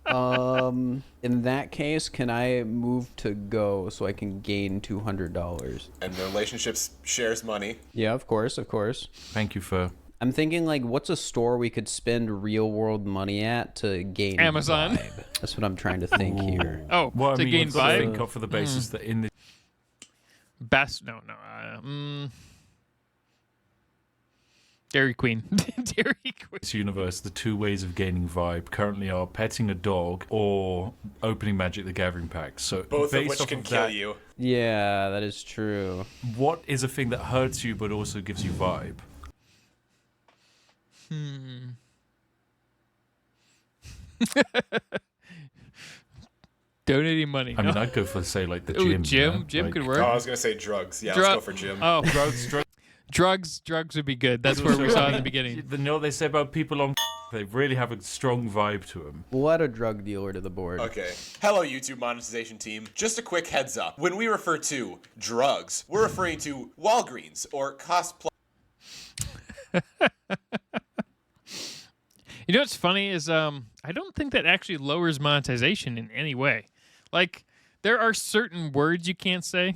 In that case, can I move to go so I can gain $200? And the relationships shares money. Yeah, of course, of course. Thank you for. I'm thinking like, what's a store we could spend real world money at to gain Amazon. vibe? That's what I'm trying to think here. Oh, Well, I to mean, gain you've got to vibe. think of for the basis that in Dairy Queen. Dairy Queen. this universe, the two ways of gaining vibe currently are petting a dog or opening Magic the Gathering packs. So Both of based which off can of kill that, you. Yeah, that is true. what is a thing that hurts you but also gives you vibe? Donating money. I mean, I'd go for say like the Ooh, gym. gym. you know? Gym Like, could Oh, work. I was gonna say drugs. Yeah, Dru- let's go for gym. Oh, Drugs. drugs would be good. That's where we saw in the beginning. You know what they say about people on they really have a strong vibe to them. We'll add a drug dealer to the board. Okay. Hello, YouTube monetization team. Just a quick heads up. When we refer to drugs, we're referring to Walgreens or cost plus. You know what's funny is I don't think that actually lowers monetization in any way. Like there are certain words you can't say.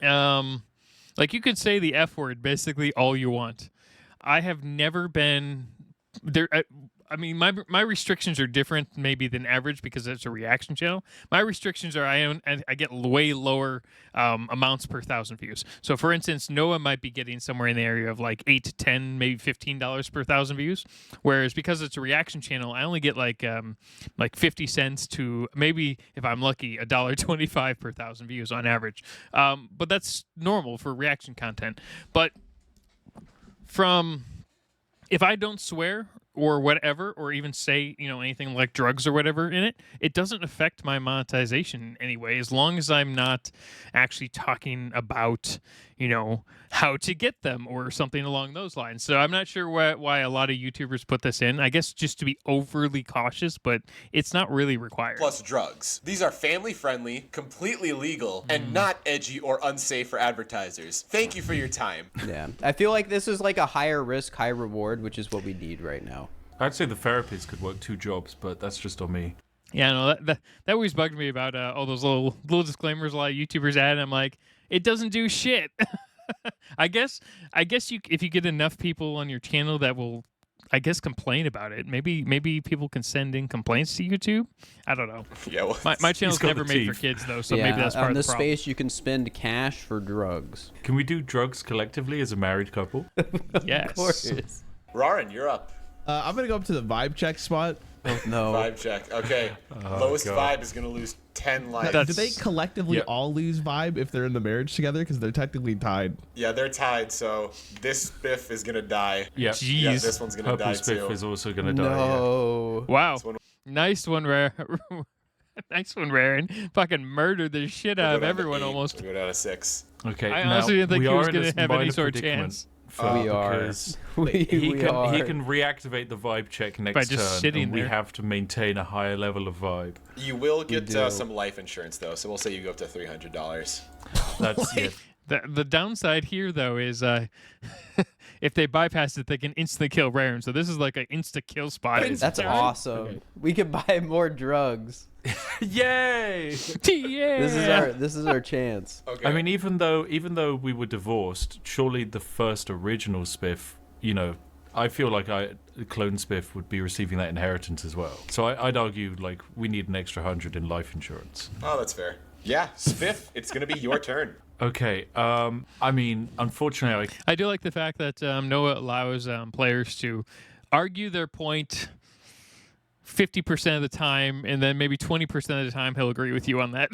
Like you could say the F word basically all you want. I have never been there. I mean, my restrictions are different maybe than average because it's a reaction channel. My restrictions are I get way lower amounts per 1,000 views. So for instance, Noah might be getting somewhere in the area of like $8 to $10, maybe $15 per 1,000 views. Whereas because it's a reaction channel, I only get like 50 cents to maybe if I'm lucky $1.25 per 1,000 views on average. But that's normal for reaction content. But if I don't swear or whatever, or even say, anything like drugs or whatever in it, it doesn't affect my monetization in any way, as long as I'm not actually talking about, how to get them or something along those lines. So I'm not sure why a lot of YouTubers put this in. I guess just to be overly cautious, but it's not really required. Plus drugs. These are family friendly, completely legal, and not edgy or unsafe for advertisers. Thank you for your time. Yeah. I feel like this is like a higher risk, high reward, which is what we need right now. I'd say the therapist could work 2 jobs, but that's just on me. Yeah, no, that always bugged me about all those little disclaimers a lot of YouTubers add. And I'm like, it doesn't do shit. I guess if you get enough people on your channel that will, I guess, complain about it, maybe people can send in complaints to YouTube. I don't know. Yeah, well, My channel's got never the made for teeth. kids though, so yeah, maybe that's part on of the this problem. space you can spend cash for drugs. Can we do drugs collectively as a married couple? Yes. Of course. Rarin, you're up. I'm gonna go up to the vibe check spot. Oh, no. Vibe check. Okay. Lowest God. vibe is gonna lose 10 life. That's- Do they collectively Yeah. all lose vibe if they're in the marriage together? Because they're technically tied. Yeah, they're tied, so this spiff is gonna die. Yeah. Jeez. Yeah, this one's gonna Purple die Spiff too. is also going to die. No. Wow. one- Nice one, Rare. Nice one, Raren. Fucking murdered the shit out of We'll go down to everyone 8. almost. We'll go down to 6. Yeah. Okay. I now, honestly didn't think we he was are in gonna a have any minor sort of predicament chance. We are. because We he are. can reactivate the vibe check next By just turn, sitting and we there. have to maintain a higher level of vibe. You will get do. some life insurance though, so we'll say you go up to $300. That's it. The downside here, though, is if they bypass it, they can instantly kill Raren. So this is like an insta kill spot. That's awesome. We could buy more drugs. Yay! Yeah. This is our chance. Okay. I mean, even though we were divorced, surely the first original Spiff, I feel like clone Spiff would be receiving that inheritance as well. So I'd argue like we need an extra 100 in life insurance. Oh, that's fair. Yeah, spiff, it's gonna be your turn. Okay. I mean, unfortunately, I do like the fact that Noah allows players to argue their point 50% of the time, and then maybe 20% of the time he'll agree with you on that.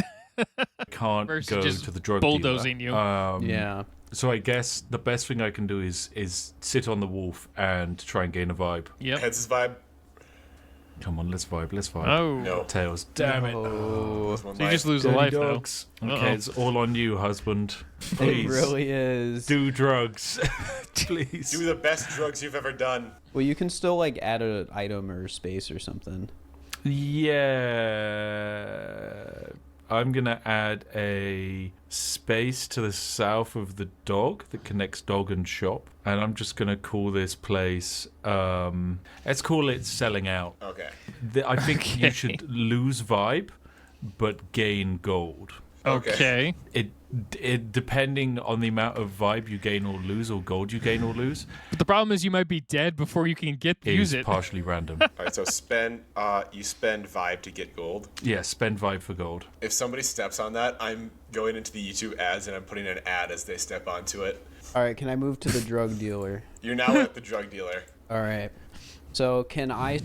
I can't Versus go just to the drug bulldozing dealer. you. Yeah. So I guess the best thing I can do is sit on the wolf and try and gain a vibe. Yep. Heads his vibe. Come on, let's vibe. Let's vibe. Oh. No. Tails. Damn it. Oh, One So you just life. lose a Dirty life, dogs. though. Okay, it's all on you, husband. it Please really is. do drugs. Please. Do the best drugs you've ever done. Well, you can still like add an item or space or something. Yeah. I'm going to add a space to the south of the dog that connects dog and shop. And I'm just going to call this place, let's call it selling out. Okay. I think you should lose vibe, but gain gold. Okay. It depending on the amount of vibe you gain or lose, or gold you gain or lose, But the problem is you might be dead before you can use is it. partially random. All right, so you spend vibe to get gold. Yeah, spend vibe for gold. If somebody steps on that, I'm going into the YouTube ads and I'm putting an ad as they step onto it. All right, can I move to the drug dealer? You're now at the drug dealer. All right. So can I?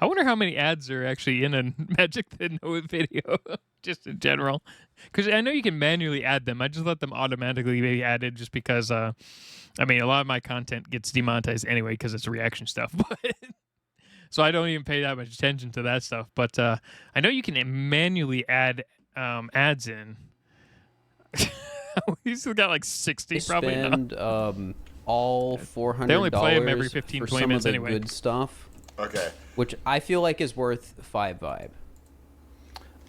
I wonder how many ads are actually in a Magic the Noah video, just in general. Because I know you can manually add them. I just let them automatically be added just because, I mean, a lot of my content gets demonetized anyway because it's reaction stuff. But so I don't even pay that much attention to that stuff. But I know you can manually add ads in. We still got like 60 probably now. Spend all $400. They only play 'em every 15, for 20 some minutes of the anyway. good stuff, Okay. which I feel like is worth 5 vibe.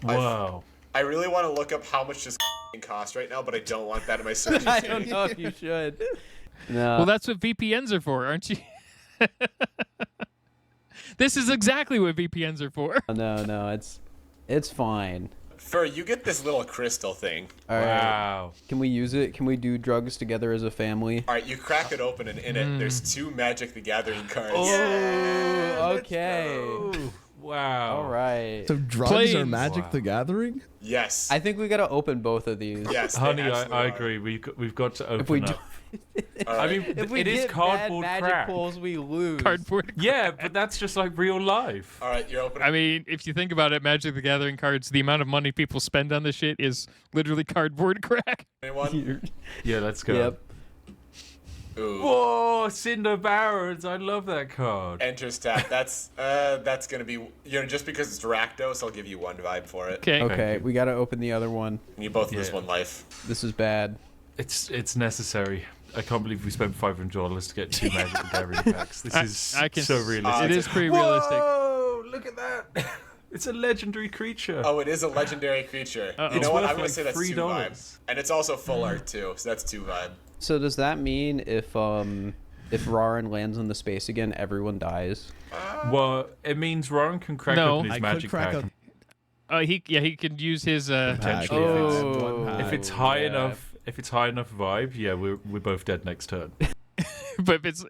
Whoa. I really want to look up how much this costs right now, but I don't want that in my search. I don't know if you should. No. Well, that's what VPNs are for, aren't you? This is exactly what VPNs are for. No, it's fine. Fur, you get this little crystal thing. All right. Wow. Can we use it? Can we do drugs together as a family? All right, you crack it open, and in it, there's 2 Magic the Gathering cards. Oh, okay. Ooh, wow. All right. So drugs Planes. are Magic Wow. the Gathering? Yes. I think we gotta open both of these. Yes, they Honey, absolutely I are. agree. We've got to open If we up. do, I mean, if we it is get cardboard bad magic crap. pulls, we lose. Cardboard. Yeah, but that's just like real life. All right, you're opening. I mean, if you think about it, Magic the Gathering cards, the amount of money people spend on this shit is literally cardboard crack. Anyone? Yeah, let's go. Yep. Ooh. Whoa, Cinder Barons. I love that card. Enters tap. That's gonna be just because it's Rakdos, I'll give you 1 vibe for it. Okay. Okay, we gotta open the other one. And you both lose Yeah. 1 life. This is bad. It's necessary. I can't believe we spent $500 to get 2 Magic the Gathering packs. This is I can so s- realistic. It is pretty realistic. Whoa, look at that. It's a legendary creature. Oh, it is a legendary creature. Uh-oh. You know It's what? worth I'm gonna like say that's 2 $3. vibe. And it's also full art too, so that's 2 vibe. So does that mean if Rarin lands on the space again, everyone dies? Well, it means Roran can crack No. open his I could magic crack pack. He could use his Potentially. Oh, If it's high yeah. enough, vibe, yeah, we're both dead next turn. but if it's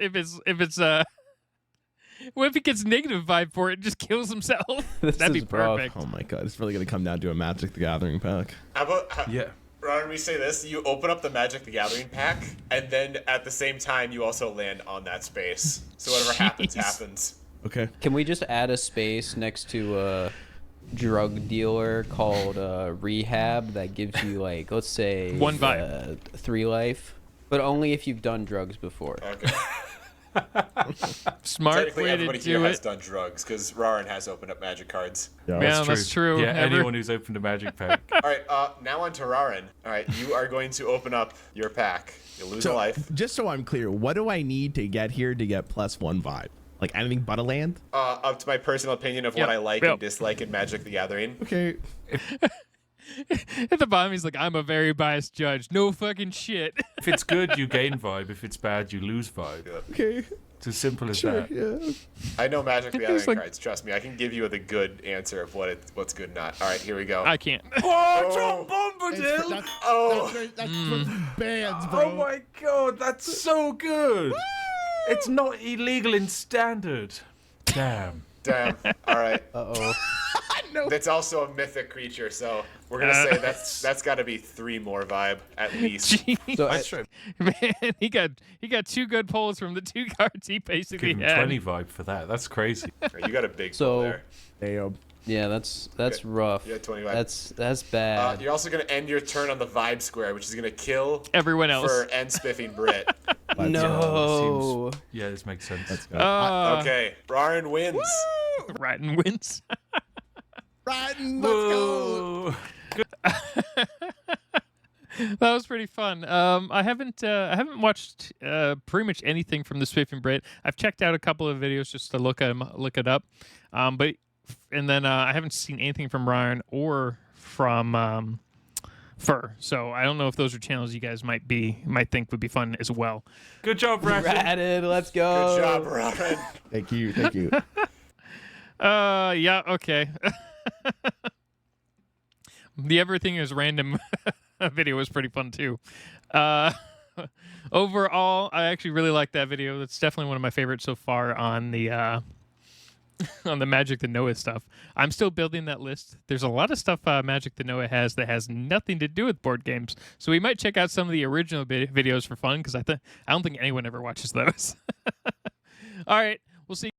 what if he gets negative vibe for it and just kills himself? This That'd be is rough. perfect. Oh my god, it's really gonna come down to a Magic the Gathering pack. How about Yeah. Ron, we say this, you open up the Magic the Gathering pack, and then at the same time you also land on that space. So whatever happens, Jeez. happens. Okay. Can we just add a space next to a drug dealer called Rehab that gives you like, let's say, 1 vibe. 3 life, but only if you've done drugs before. Okay. Smart Technically, way to everybody here do has it. done drugs, because Rarin has opened up Magic cards. Yeah, that's true. Yeah, Never- anyone who's opened a magic pack. Alright, now on to Rarin. Alright, you are going to open up your pack. You'll lose a So, life. just so I'm clear, what do I need to get here to get +1 vibe? Like anything but a land? Up to my personal opinion of Yep, what I like yep. and dislike in Magic the Gathering. Okay. At the bottom, he's like, "I'm a very biased judge. No fucking shit." If it's good, you gain vibe. If it's bad, you lose vibe. Okay. It's as simple as Sure. that. Yeah. I know Magic the Gathering It's like- cards. Trust me, I can give you the good answer of what's good and not. Alright, here we go. I can't. Oh, John Bombadil! That's for bands, bro. Oh my god, that's so good! It's not illegal in standard. Damn. Damn. Alright. Uh-oh. That's also a mythic creature, so we're gonna say that's got to be 3 more vibe at least. Jeez. So That's true. Man, he got 2 good pulls from the 2 cards he basically Give him had. 20 vibe for that. That's crazy. You got a big So- pull there. Damn. yeah, that's rough. You had 20 vibe. That's bad. You're also gonna end your turn on the vibe square, which is gonna kill Everyone else. for end spiffing Brit. No. Yeah, this makes sense. Let's go. Uh, Okay, Rarin wins. Ratton wins. Ratton, let's go. Whoa. That was pretty fun. I haven't watched pretty much anything from the Swift and Brit. I've checked out a couple of videos just to look it up, but then I haven't seen anything from Ryan or from Fur. So I don't know if those are channels you guys might think would be fun as well. Good job, Ratton. Ratted, let's go. Good job, Ryan. Thank you. Thank you. Yeah, okay. The Everything is Random video was pretty fun too. Overall, I actually really like that video. That's definitely one of my favorites so far on the on the Magic the Noah stuff. I'm still building that list. There's a lot of stuff Magic the Noah has that has nothing to do with board games. So we might check out some of the original videos for fun because I don't think anyone ever watches those. All right, we'll see.